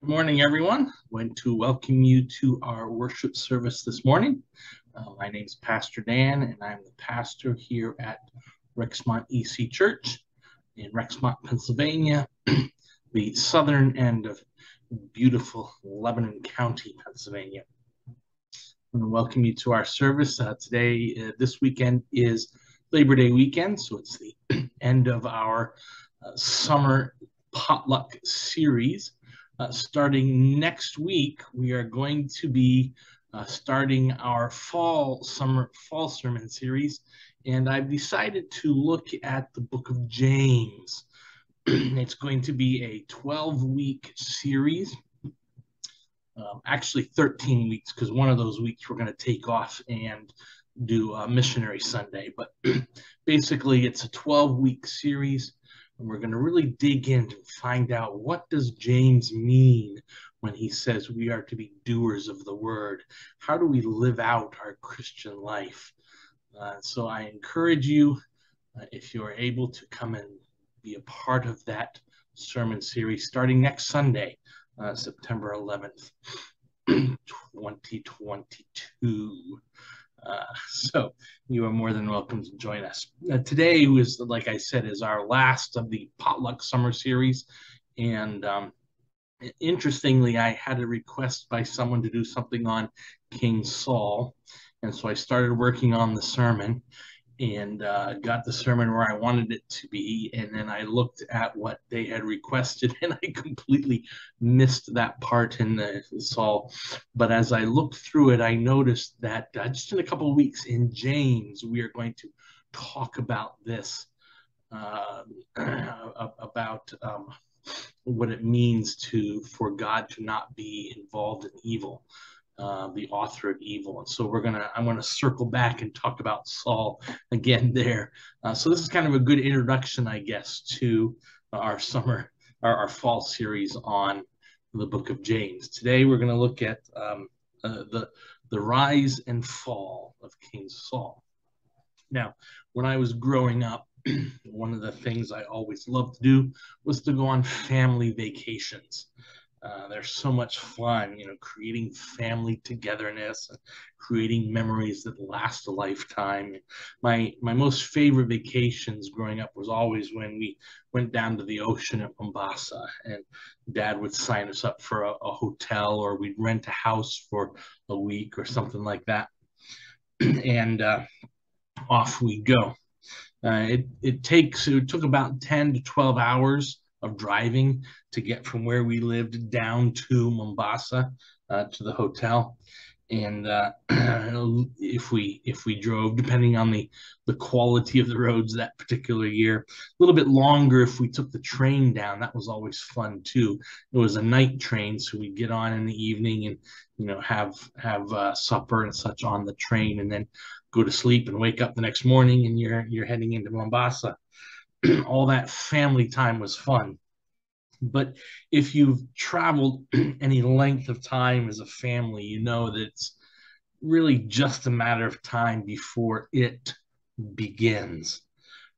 Good morning, everyone. I want to welcome you to our worship service this morning. My name is Pastor Dan, and I'm the pastor here at Rexmont EC Church in Rexmont, Pennsylvania, the southern end of beautiful Lebanon County, Pennsylvania. I want to welcome you to our service today. This weekend is Labor Day weekend, so it's the end of our summer potluck series. Starting next week, we are going to be starting our fall sermon series, and I've decided to look at the book of James. It's going to be a 12-week series, actually 13 weeks, because one of those weeks we're going to take off and do a missionary Sunday. But basically, it's a 12-week series, and we're going to really dig in and find out, what does James mean when he says we are to be doers of the word? How do we live out our Christian life? So I encourage you, if you are able, to come and be a part of that sermon series starting next Sunday, September 11th, 2022. So you are more than welcome to join us. Today was, like I said, is our last of the potluck summer series. And interestingly, I had a request by someone to do something on King Saul. And so I started working on the sermon and got the sermon where I wanted it to be. And then I looked at what they had requested, and I completely missed that part in the Saul. But as I looked through it, I noticed that just in a couple of weeks in James, we are going to talk about this, about what it means for God to not be involved in evil. The author of evil. And so I'm gonna circle back and talk about Saul again there. So this is kind of a good introduction, I guess, to our fall series on the book of James. Today we're going to look at the rise and fall of King Saul. Now, when I was growing up, one of the things I always loved to do was to go on family vacations. They're so much fun, creating family togetherness, and creating memories that last a lifetime. My most favorite vacations growing up was always when we went down to the ocean at Mombasa, and Dad would sign us up for a hotel, or we'd rent a house for a week or something like that, and off we go. It took about 10 to 12 hours of driving to get from where we lived down to Mombasa, to the hotel. And if we drove, depending on the quality of the roads that particular year, a little bit longer if we took the train down. That was always fun too. It was a night train, so we'd get on in the evening and have supper and such on the train, and then go to sleep and wake up the next morning, and you're heading into Mombasa. All that family time was fun. But if you've traveled any length of time as a family, you know that it's really just a matter of time before it begins.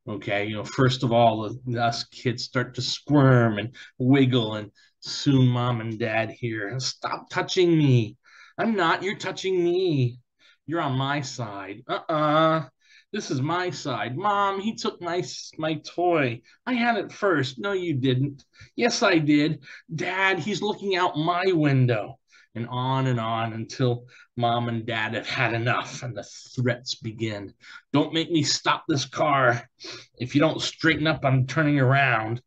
Okay, first of all, us kids start to squirm and wiggle, and soon mom and dad hear, "Stop touching me. I'm not. You're touching me. You're on my side. This is my side. Mom, he took my toy. I had it first. No, you didn't. Yes, I did. Dad, he's looking out my window." And on until mom and dad have had enough, and the threats begin. "Don't make me stop this car. If you don't straighten up, I'm turning around."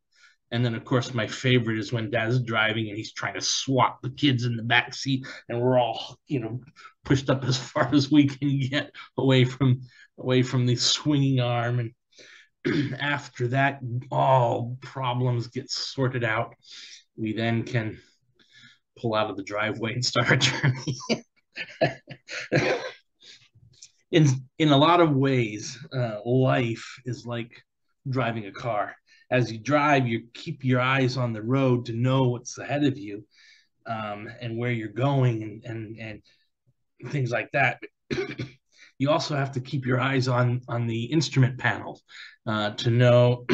And then, of course, my favorite is when dad's driving and he's trying to swap the kids in the back seat, and we're all, pushed up as far as we can get away from the swinging arm. And after that, all problems get sorted out. We then can pull out of the driveway and start our journey. in a lot of ways, life is like driving a car. As you drive, you keep your eyes on the road to know what's ahead of you, and where you're going, and things like that. You also have to keep your eyes on the instrument panels to know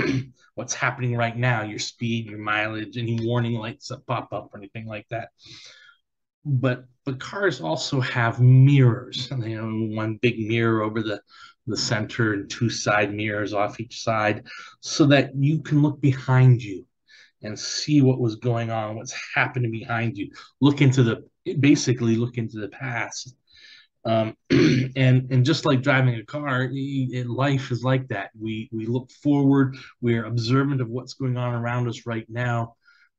what's happening right now, your speed, your mileage, any warning lights that pop up or anything like that. But the cars also have mirrors, and one big mirror over the center and two side mirrors off each side, so that you can look behind you and see what was going on, what's happening behind you. Basically look into the past. And just like driving a car, life is like that. We look forward, we're observant of what's going on around us right now,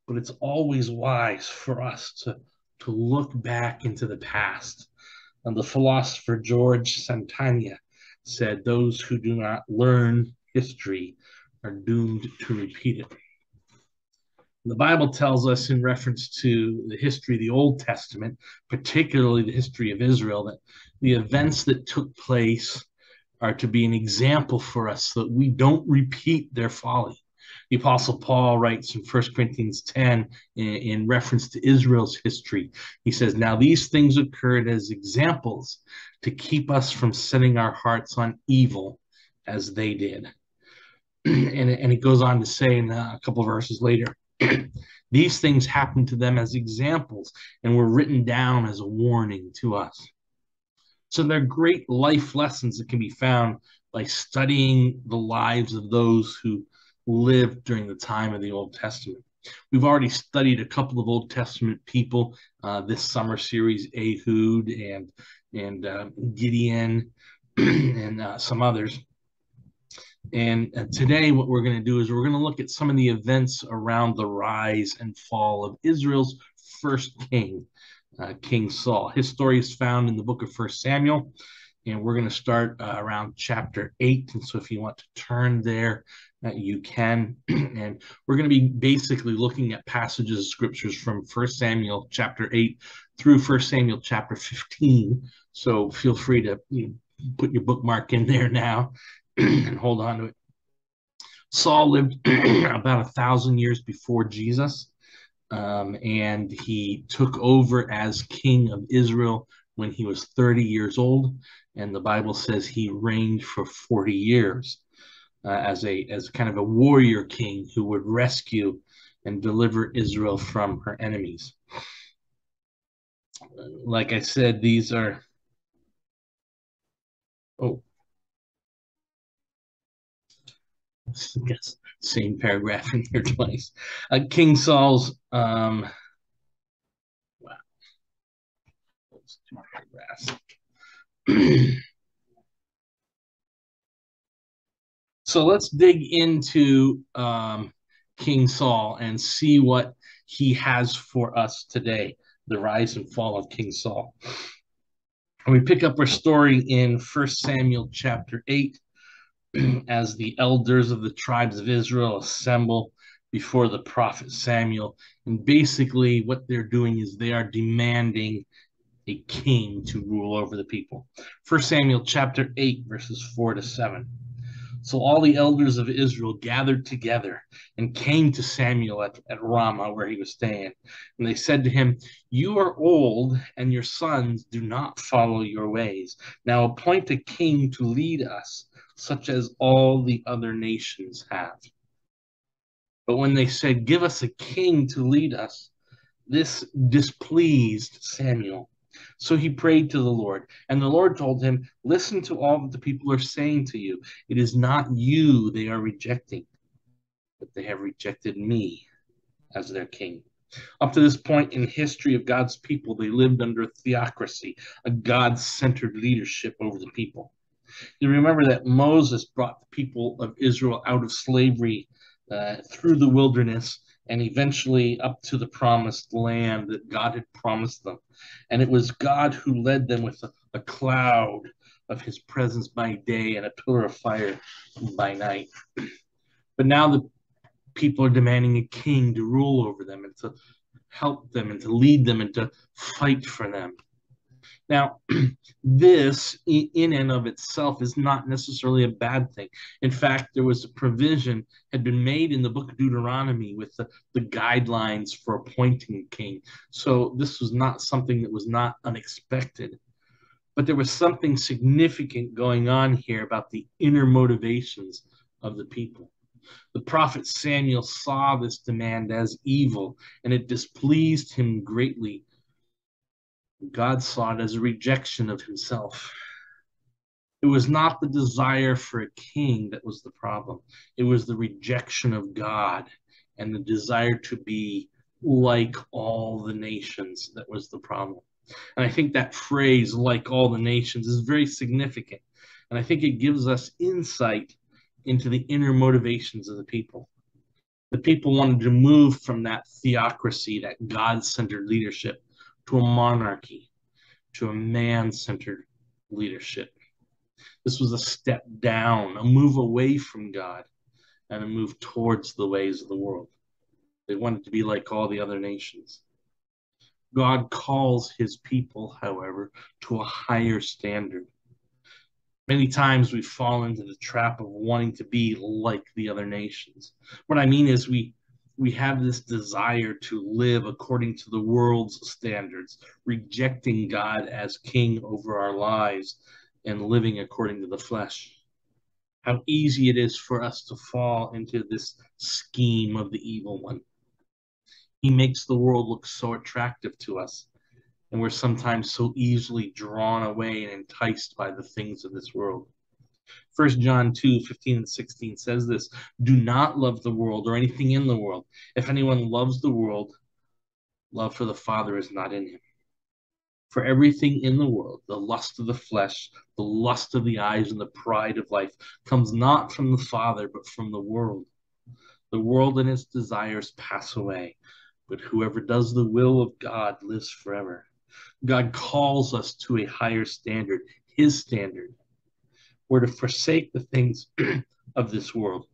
but it's always wise for us to look back into the past. And the philosopher George Santayana said, "Those who do not learn history are doomed to repeat it." The Bible tells us, in reference to the history of the Old Testament, particularly the history of Israel, that the events that took place are to be an example for us so that we don't repeat their folly. The Apostle Paul writes in 1 Corinthians 10 in reference to Israel's history. He says, "Now these things occurred as examples to keep us from setting our hearts on evil as they did." And it goes on to say in a couple of verses later, "These things happened to them as examples and were written down as a warning to us." So they're great life lessons that can be found by studying the lives of those who lived during the time of the Old Testament. We've already studied a couple of Old Testament people this summer series, Ehud and Gideon and some others. And today what we're going to do is we're going to look at some of the events around the rise and fall of Israel's first king, King Saul. His story is found in the book of 1 Samuel, and we're going to start around chapter 8. And so if you want to turn there, you can. And we're going to be basically looking at passages of scriptures from 1 Samuel chapter 8 through 1 Samuel chapter 15. So feel free to put your bookmark in there now and hold on to it. Saul lived about 1,000 years before Jesus, and he took over as king of Israel when he was 30 years old. And the Bible says he reigned for 40 years as kind of a warrior king who would rescue and deliver Israel from her enemies. Like I said, these are... Oh, I guess same paragraph in here twice. King Saul's wow, those two paragraphs. So let's dig into King Saul and see what he has for us today, the rise and fall of King Saul. And we pick up our story in 1 Samuel chapter 8 as the elders of the tribes of Israel assemble before the prophet Samuel. And basically what they're doing is they are demanding a king to rule over the people. 1 Samuel chapter 8, verses 4 to 7. So all the elders of Israel gathered together and came to Samuel at Ramah, where he was staying. And they said to him, "You are old, and your sons do not follow your ways. Now appoint a king to lead us, such as all the other nations have." But when they said, "Give us a king to lead us," this displeased Samuel. So he prayed to the Lord, and the Lord told him, "Listen to all that the people are saying to you. It is not you they are rejecting, but they have rejected me as their king." Up to this point in history of God's people, they lived under theocracy, a God-centered leadership over the people. You remember that Moses brought the people of Israel out of slavery through the wilderness and eventually up to the promised land that God had promised them. And it was God who led them with a cloud of his presence by day and a pillar of fire by night. But now the people are demanding a king to rule over them and to help them and to lead them and to fight for them. Now, this in and of itself is not necessarily a bad thing. In fact, there was a provision had been made in the book of Deuteronomy with the guidelines for appointing a king. So this was not something that was not unexpected. But there was something significant going on here about the inner motivations of the people. The prophet Samuel saw this demand as evil, and it displeased him greatly. God saw it as a rejection of himself. It was not the desire for a king that was the problem. It was the rejection of God and the desire to be like all the nations that was the problem. And I think that phrase, like all the nations, is very significant. And I think it gives us insight into the inner motivations of the people. The people wanted to move from that theocracy, that God-centered leadership, to a monarchy, to a man-centered leadership. This was a step down, a move away from God, and a move towards the ways of the world. They wanted to be like all the other nations. God calls his people, however, to a higher standard. Many times we fall into the trap of wanting to be like the other nations. What I mean is we have this desire to live according to the world's standards, rejecting God as king over our lives and living according to the flesh. How easy it is for us to fall into this scheme of the evil one. He makes the world look so attractive to us, and we're sometimes so easily drawn away and enticed by the things of this world. 1 John 2:15 and 16 says this: do not love the world or anything in the world. If anyone loves the world, love for the Father is not in him. For everything in the world, the lust of the flesh, the lust of the eyes, and the pride of life, comes not from the Father, but from the world. The world and its desires pass away, but whoever does the will of God lives forever. God calls us to a higher standard, his standard. We're to forsake the things of this world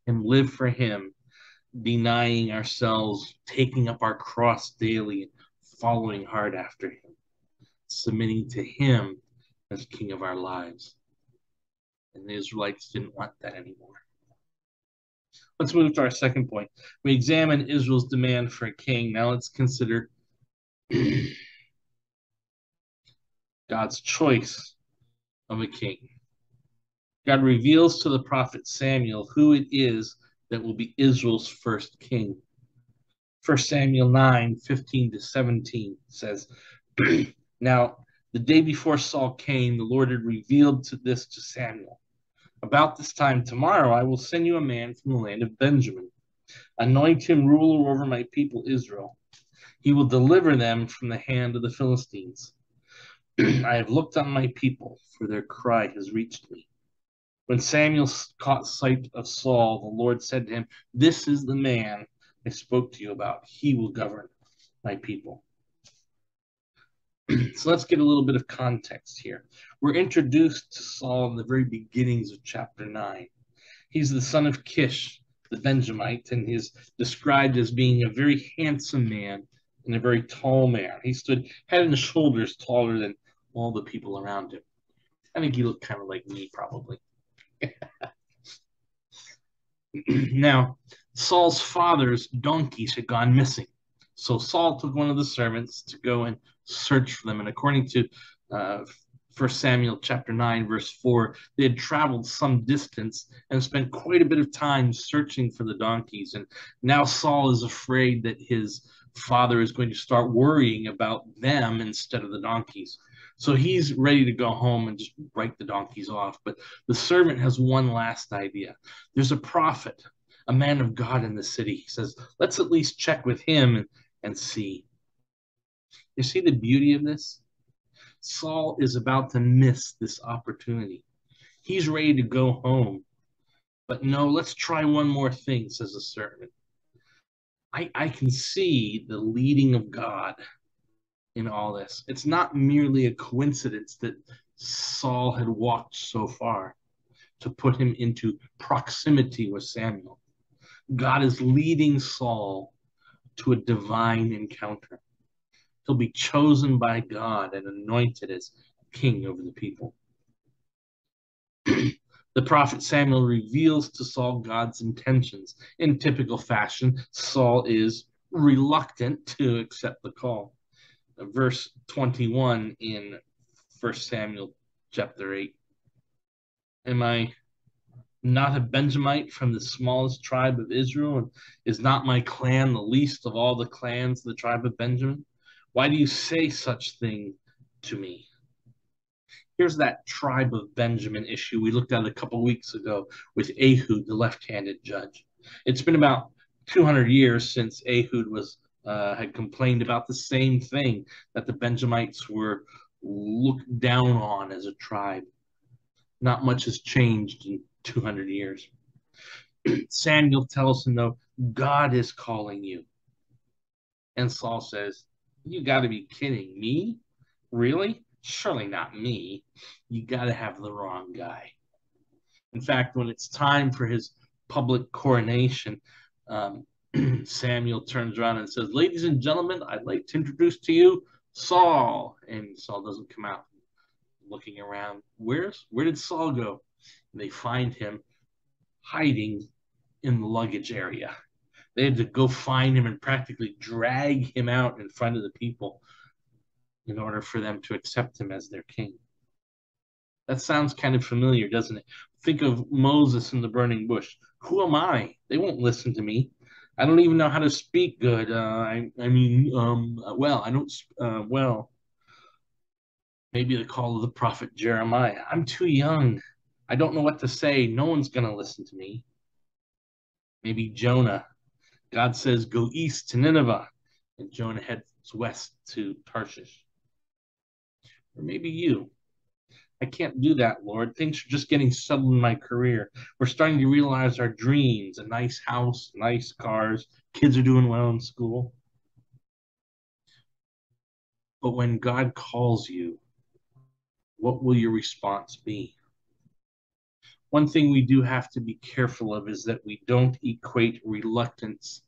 and live for him, denying ourselves, taking up our cross daily, following hard after him, submitting to him as king of our lives. And the Israelites didn't want that anymore. Let's move to our second point. We examine Israel's demand for a king. Now let's consider God's choice of a king. God reveals to the prophet Samuel who it is that will be Israel's first king. 1 Samuel 9:15-17 says, now, the day before Saul came, the Lord had revealed this to Samuel. About this time tomorrow, I will send you a man from the land of Benjamin. Anoint him ruler over my people Israel. He will deliver them from the hand of the Philistines. I have looked on my people, for their cry has reached me. When Samuel caught sight of Saul, the Lord said to him, this is the man I spoke to you about. He will govern my people. So let's get a little bit of context here. We're introduced to Saul in the very beginnings of chapter 9. He's the son of Kish, the Benjamite, and he's described as being a very handsome man and a very tall man. He stood head and shoulders taller than all the people around him. I think he looked kind of like me, probably. Now, Saul's father's donkeys had gone missing. So Saul took one of the servants to go and search for them. And according to 1 Samuel chapter 9, verse 4, they had traveled some distance and spent quite a bit of time searching for the donkeys. And now Saul is afraid that his father is going to start worrying about them instead of the donkeys. So he's ready to go home and just write the donkeys off. But the servant has one last idea. There's a prophet, a man of God in the city. He says, let's at least check with him and see. You see the beauty of this? Saul is about to miss this opportunity. He's ready to go home. But no, let's try one more thing, says the servant. I can see the leading of God in all this. It's not merely a coincidence that Saul had walked so far to put him into proximity with Samuel. God is leading Saul to a divine encounter. He'll be chosen by God and anointed as king over the people. The prophet Samuel reveals to Saul God's intentions. In typical fashion, Saul is reluctant to accept the call. Verse 21 in First Samuel chapter 8. Am I not a Benjamite from the smallest tribe of Israel? And is not my clan the least of all the clans of the tribe of Benjamin? Why do you say such thing to me? Here's that tribe of Benjamin issue we looked at a couple weeks ago with Ehud, the left-handed judge. It's been about 200 years since Ehud had complained about the same thing, that the Benjamites were looked down on as a tribe. Not much has changed in 200 years. Samuel tells him, though, God is calling you. And Saul says, you got to be kidding me? Really? Surely not me. You got to have the wrong guy. In fact, when it's time for his public coronation, Samuel turns around and says, ladies and gentlemen, I'd like to introduce to you Saul. And Saul doesn't come out. Looking around, where did Saul go? And they find him hiding in the luggage area. They had to go find him and practically drag him out in front of the people in order for them to accept him as their king. That sounds kind of familiar, doesn't it? Think of Moses in the burning bush. Who am I? They won't listen to me. I don't even know how to speak good. I mean, well, I don't, well, maybe the call of the prophet Jeremiah. I'm too young. I don't know what to say. No one's going to listen to me. Maybe Jonah. God says, go east to Nineveh. And Jonah heads west to Tarshish. Or maybe you. I can't do that, Lord. Things are just getting settled in my career. We're starting to realize our dreams, a nice house, nice cars. Kids are doing well in school. But when God calls you, what will your response be? One thing we do have to be careful of is that we don't equate reluctance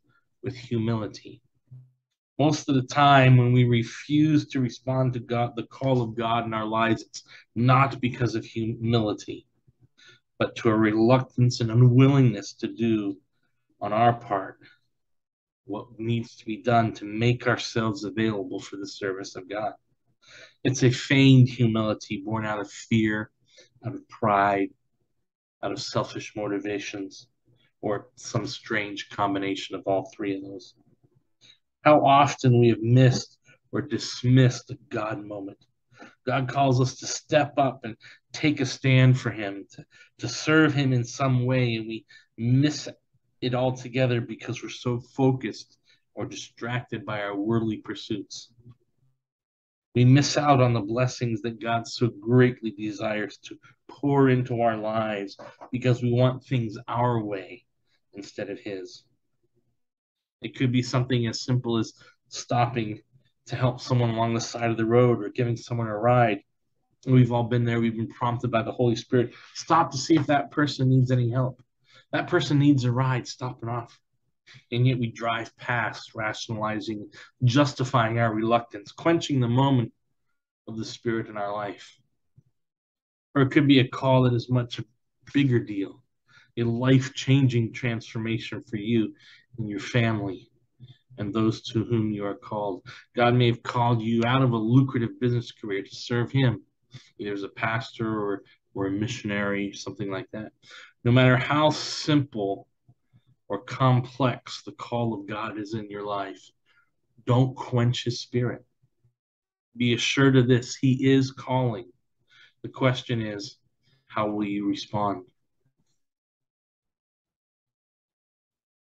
with humility. Most of the time when we refuse to respond to God, the call of God in our lives, it's not because of humility, but to a reluctance and unwillingness to do on our part what needs to be done to make ourselves available for the service of God. It's a feigned humility born out of fear, out of pride, out of selfish motivations, or some strange combination of all three of those. How often we have missed or dismissed a God moment. God calls us to step up and take a stand for him, to serve him in some way, and we miss it altogether because we're so focused or distracted by our worldly pursuits. We miss out on the blessings that God so greatly desires to pour into our lives because we want things our way instead of his. It could be something as simple as stopping to help someone along the side of the road or giving someone a ride. We've all been there. We've been prompted by the Holy Spirit. Stop to see if that person needs any help. That person needs a ride. Stop it off. And yet we drive past, rationalizing, justifying our reluctance, quenching the moment of the Spirit in our life. Or it could be a call that is much a bigger deal, a life-changing transformation for you and your family and those to whom you are called. God may have called you out of a lucrative business career to serve him, either as a pastor or a missionary, something like that. No matter how simple or complex the call of God is in your life, don't quench his spirit. Be assured of this, he is calling. The question is, how will you respond?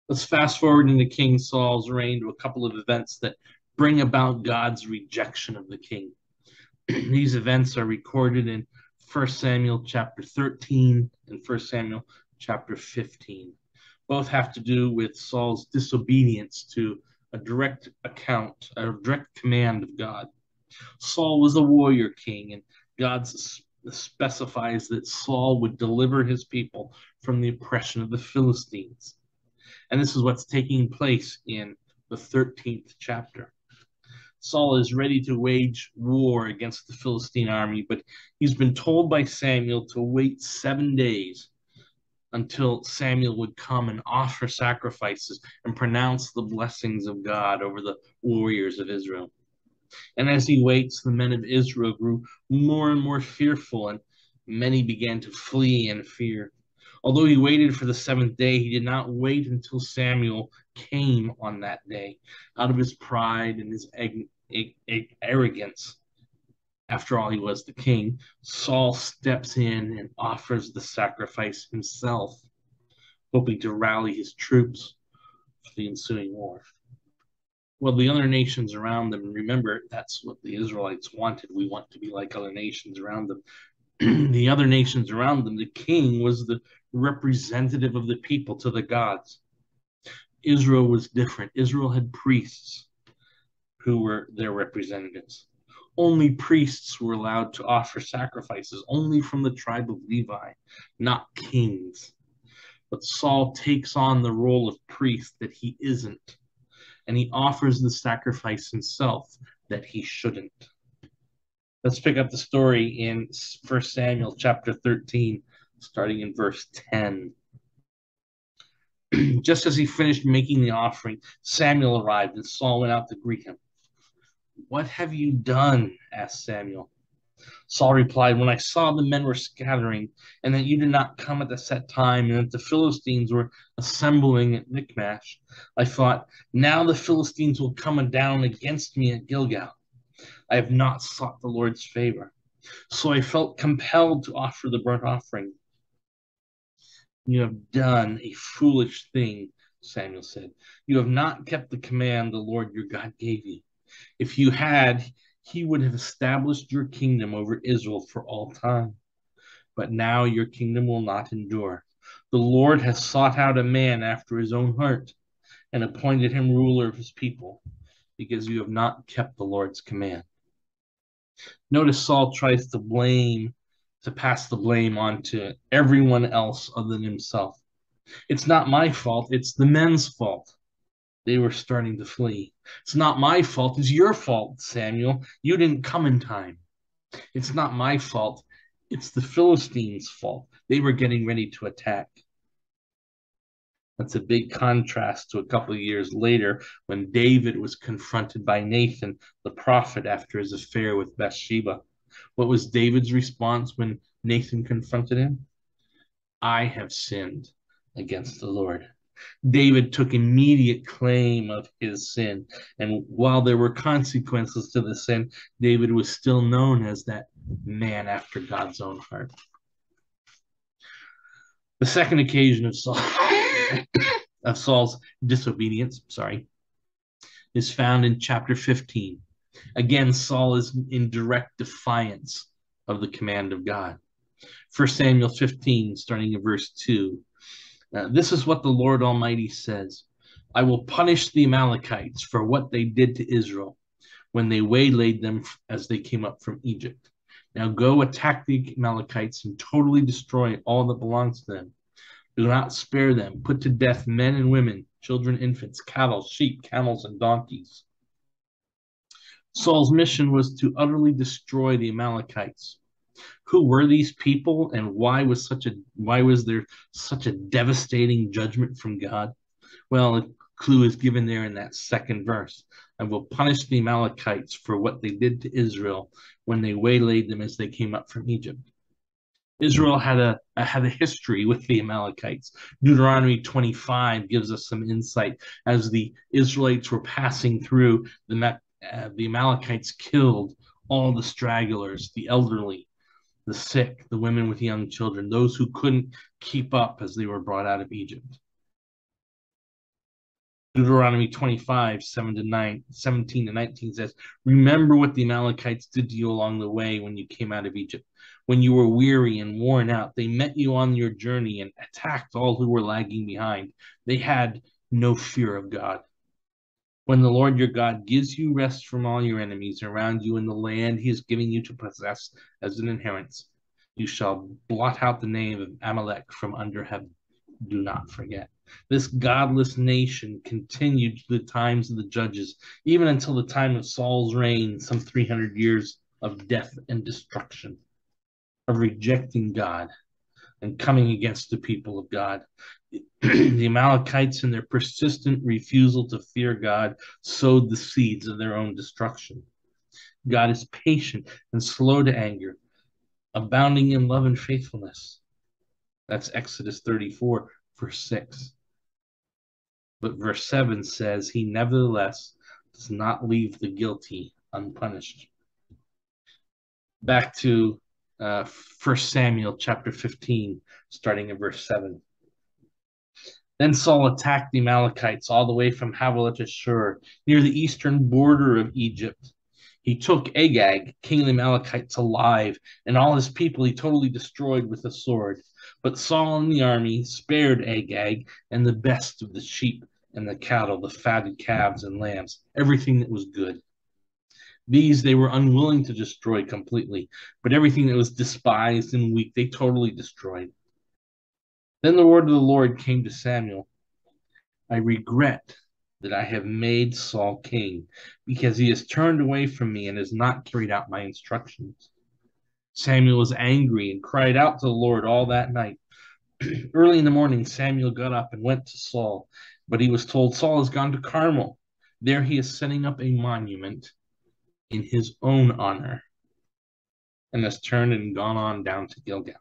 Let's fast forward into King Saul's reign to a couple of events that bring about God's rejection of the king. These events are recorded in 1 Samuel chapter 13 and 1 Samuel chapter 15. Both have to do with Saul's disobedience to a direct command of God. Saul was a warrior king, and God specifies that Saul would deliver his people from the oppression of the Philistines. And this is what's taking place in the 13th chapter. Saul is ready to wage war against the Philistine army, but he's been told by Samuel to wait 7 days until Samuel would come and offer sacrifices and pronounce the blessings of God over the warriors of Israel. And as he waits, the men of Israel grew more and more fearful, and many began to flee in fear. Although he waited for the seventh day, he did not wait until Samuel came on that day. Out of his pride and his arrogance, after all, he was the king, Saul steps in and offers the sacrifice himself, hoping to rally his troops for the ensuing war. Well, the other nations around them, remember, that's what the Israelites wanted. We want to be like other nations around them. The other nations around them, the king was the representative of the people to the gods. Israel was different. Israel had priests who were their representatives. Only priests were allowed to offer sacrifices, only from the tribe of Levi, not kings. But Saul takes on the role of priest that he isn't, and he offers the sacrifice himself that he shouldn't. Let's pick up the story in 1 Samuel chapter 13, starting in verse 10. Just as he finished making the offering, Samuel arrived, and Saul went out to greet him. "What have you done?" asked Samuel. Saul replied, "When I saw the men were scattering, and that you did not come at the set time, and that the Philistines were assembling at Michmash, I thought, now the Philistines will come down against me at Gilgal. I have not sought the Lord's favor. So I felt compelled to offer the burnt offering." "You have done a foolish thing," Samuel said. "You have not kept the command the Lord your God gave you. If you had, he would have established your kingdom over Israel for all time. But now your kingdom will not endure. The Lord has sought out a man after his own heart and appointed him ruler of his people, because you have not kept the Lord's command." Notice Saul tries to pass the blame on to everyone else other than himself. "It's not my fault, it's the men's fault. They were starting to flee. It's not my fault, it's your fault, Samuel. You didn't come in time. It's not my fault, it's the Philistines' fault. They were getting ready to attack." That's a big contrast to a couple of years later when David was confronted by Nathan, the prophet, after his affair with Bathsheba. What was David's response when Nathan confronted him? "I have sinned against the Lord." David took immediate claim of his sin, and while there were consequences to the sin, David was still known as that man after God's own heart. The second occasion of Saul's disobedience, is found in chapter 15. Again, Saul is in direct defiance of the command of God. 1 Samuel 15, starting in verse 2. "This is what the Lord Almighty says. I will punish the Amalekites for what they did to Israel when they waylaid them as they came up from Egypt. Now go attack the Amalekites and totally destroy all that belongs to them. Do not spare them. Put to death men and women, children, infants, cattle, sheep, camels, and donkeys." Saul's mission was to utterly destroy the Amalekites. Who were these people, and why was there such a devastating judgment from God? Well, a clue is given there in that second verse. "I will punish the Amalekites for what they did to Israel when they waylaid them as they came up from Egypt." Israel had a history with the Amalekites. Deuteronomy 25 gives us some insight. As the Israelites were passing through, the Amalekites killed all the stragglers, the elderly, the sick, the women with young children, those who couldn't keep up as they were brought out of Egypt. Deuteronomy 25, 17 to 19 says, "Remember what the Amalekites did to you along the way when you came out of Egypt. When you were weary and worn out, they met you on your journey and attacked all who were lagging behind. They had no fear of God. When the Lord your God gives you rest from all your enemies around you in the land he is giving you to possess as an inheritance, you shall blot out the name of Amalek from under heaven. Do not forget." This godless nation continued to the times of the judges, even until the time of Saul's reign, some 300 years of death and destruction, of rejecting God and coming against the people of God. The Amalekites, in their persistent refusal to fear God, sowed the seeds of their own destruction. God is patient and slow to anger, abounding in love and faithfulness. That's Exodus 34, verse 6. But verse 7 says, he nevertheless does not leave the guilty unpunished. Back to 1 Samuel chapter 15, starting in verse 7. Then Saul attacked the Amalekites all the way from Havilah to Shur, near the eastern border of Egypt. He took Agag, king of the Amalekites, alive, and all his people he totally destroyed with a sword. But Saul and the army spared Agag and the best of the sheep and the cattle, the fatted calves and lambs, everything that was good. These they were unwilling to destroy completely, but everything that was despised and weak they totally destroyed. Then the word of the Lord came to Samuel. I regret that I have made Saul king, because he has turned away from me and has not carried out my instructions. Samuel was angry and cried out to the Lord all that night. Early in the morning, Samuel got up and went to Saul, but he was told, Saul has gone to Carmel. There he is setting up a monument in his own honor, and has turned and gone on down to Gilgal.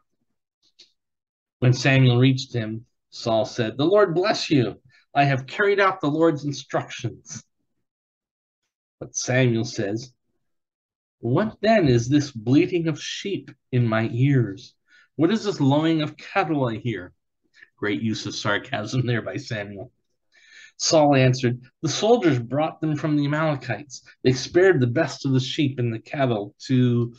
When Samuel reached him, Saul said, the Lord bless you. I have carried out the Lord's instructions. But Samuel says, what then is this bleating of sheep in my ears? What is this lowing of cattle I hear? Great use of sarcasm there by Samuel. Saul answered, the soldiers brought them from the Amalekites. They spared the best of the sheep and the cattle to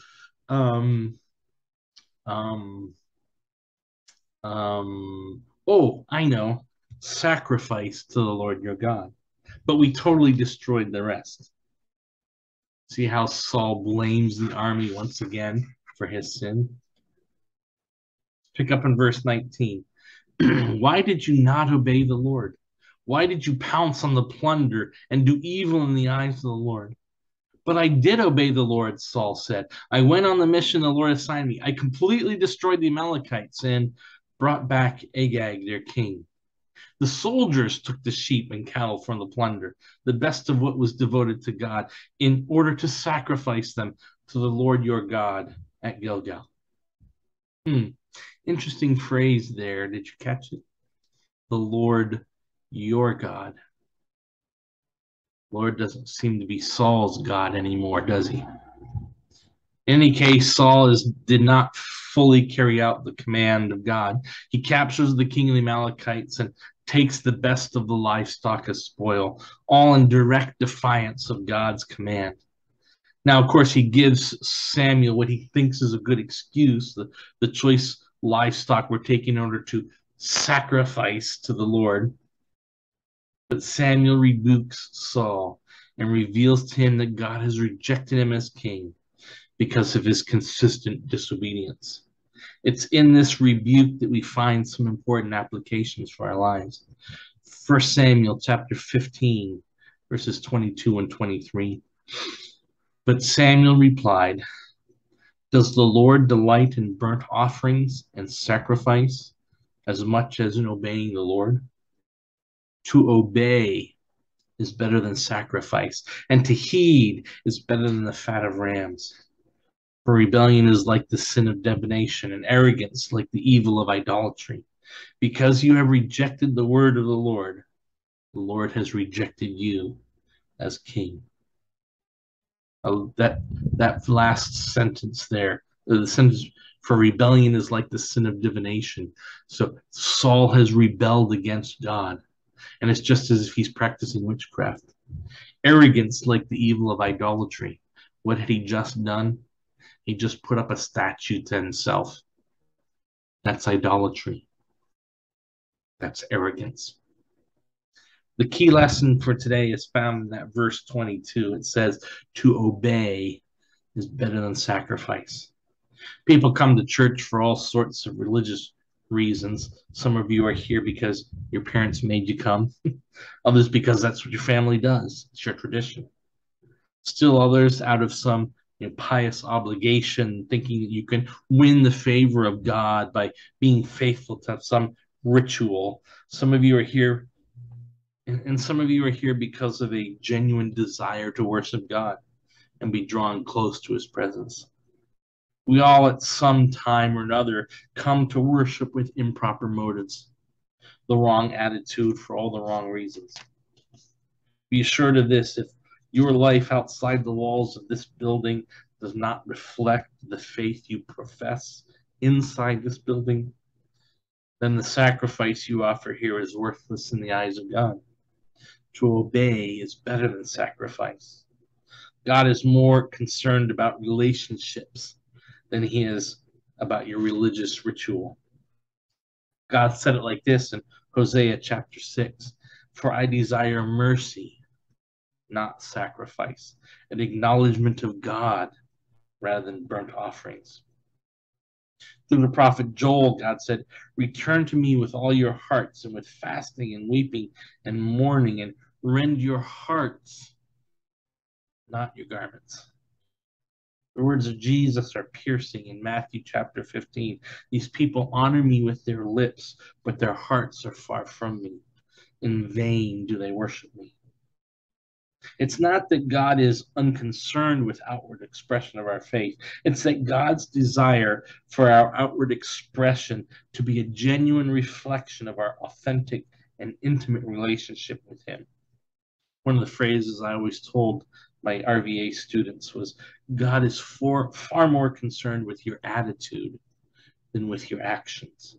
I know, sacrifice to the Lord your God. But we totally destroyed the rest. See how Saul blames the army once again for his sin? Pick up in verse 19. Why did you not obey the Lord? Why did you pounce on the plunder and do evil in the eyes of the Lord? But I did obey the Lord, Saul said. I went on the mission the Lord assigned me. I completely destroyed the Amalekites and brought back Agag, their king. The soldiers took the sheep and cattle from the plunder, the best of what was devoted to God, in order to sacrifice them to the Lord your God at Gilgal. Interesting phrase there. Did you catch it? The Lord your God. Lord doesn't seem to be Saul's God anymore, does he? In any case, Saul did not fully carry out the command of God. He captures the king of the Amalekites and takes the best of the livestock as spoil, all in direct defiance of God's command. Now, of course, he gives Samuel what he thinks is a good excuse. The choice livestock were taken in order to sacrifice to the Lord. But Samuel rebukes Saul and reveals to him that God has rejected him as king because of his consistent disobedience. It's in this rebuke that we find some important applications for our lives. 1 Samuel chapter 15, verses 22 and 23. But Samuel replied, does the Lord delight in burnt offerings and sacrifice as much as in obeying the Lord? To obey is better than sacrifice, and to heed is better than the fat of rams. For rebellion is like the sin of divination, and arrogance like the evil of idolatry. Because you have rejected the word of the Lord has rejected you as king. That last sentence there, the sentence for rebellion is like the sin of divination. So Saul has rebelled against God, and it's just as if he's practicing witchcraft. Arrogance like the evil of idolatry. What had he just done? He just put up a statue to himself. That's idolatry. That's arrogance. The key lesson for today is found in that verse 22. It says, to obey is better than sacrifice. People come to church for all sorts of religious reasons. Some of you are here because your parents made you come. Others because that's what your family does. It's your tradition. Still others out of some pious obligation, thinking that you can win the favor of God by being faithful to some ritual. Some of you are here, and some of you are here because of a genuine desire to worship God. and be drawn close to his presence. We all at some time or another come to worship with improper motives, the wrong attitude for all the wrong reasons. Be assured of this: if your life outside the walls of this building does not reflect the faith you profess inside this building, then the sacrifice you offer here is worthless in the eyes of God. To obey is better than sacrifice. God is more concerned about relationships than he is about your religious ritual. God said it like this in Hosea chapter 6: "For I desire mercy, not sacrifice, an acknowledgement of God rather than burnt offerings." Through the prophet Joel, God said, "Return to me with all your hearts, and with fasting and weeping and mourning, and rend your hearts, not your garments." The words of Jesus are piercing in Matthew chapter 15. "These people honor me with their lips, but their hearts are far from me. In vain do they worship me." It's not that God is unconcerned with outward expression of our faith. It's that God's desire for our outward expression to be a genuine reflection of our authentic and intimate relationship with him. One of the phrases I always told my RVA students was, God is far more concerned with your attitude than with your actions.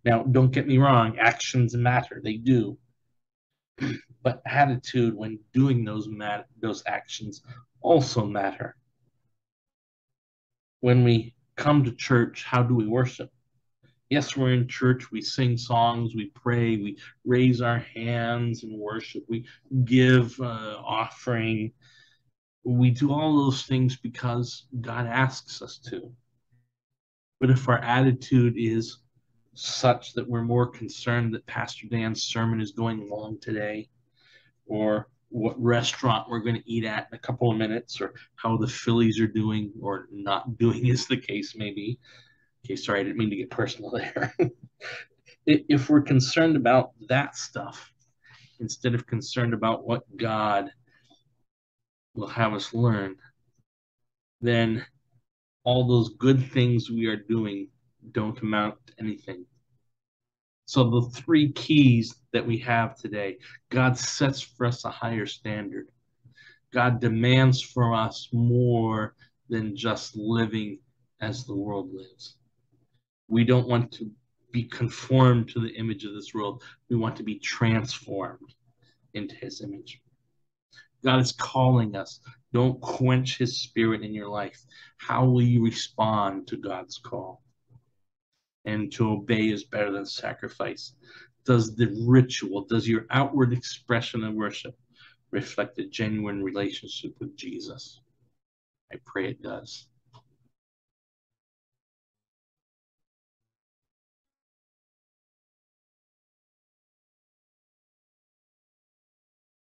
Now, don't get me wrong, actions matter, they do. But attitude when doing those actions also matter. When we come to church, how do we worship? Yes, we're in church, we sing songs, we pray, we raise our hands in worship, we give offering. We do all those things because God asks us to. But if our attitude is such that we're more concerned that Pastor Dan's sermon is going long today, or what restaurant we're going to eat at in a couple of minutes, or how the Phillies are doing or not doing, as the case may be. Okay, sorry, I didn't mean to get personal there. If we're concerned about that stuff, instead of concerned about what God will have us learn, then all those good things we are doing don't amount to anything. So the three keys that we have today: God sets for us a higher standard. God demands from us more than just living as the world lives. We don't want to be conformed to the image of this world. We want to be transformed into his image. God is calling us. Don't quench his spirit in your life. How will you respond to God's call? And to obey is better than sacrifice. Does the ritual, does your outward expression of worship reflect a genuine relationship with Jesus? I pray it does.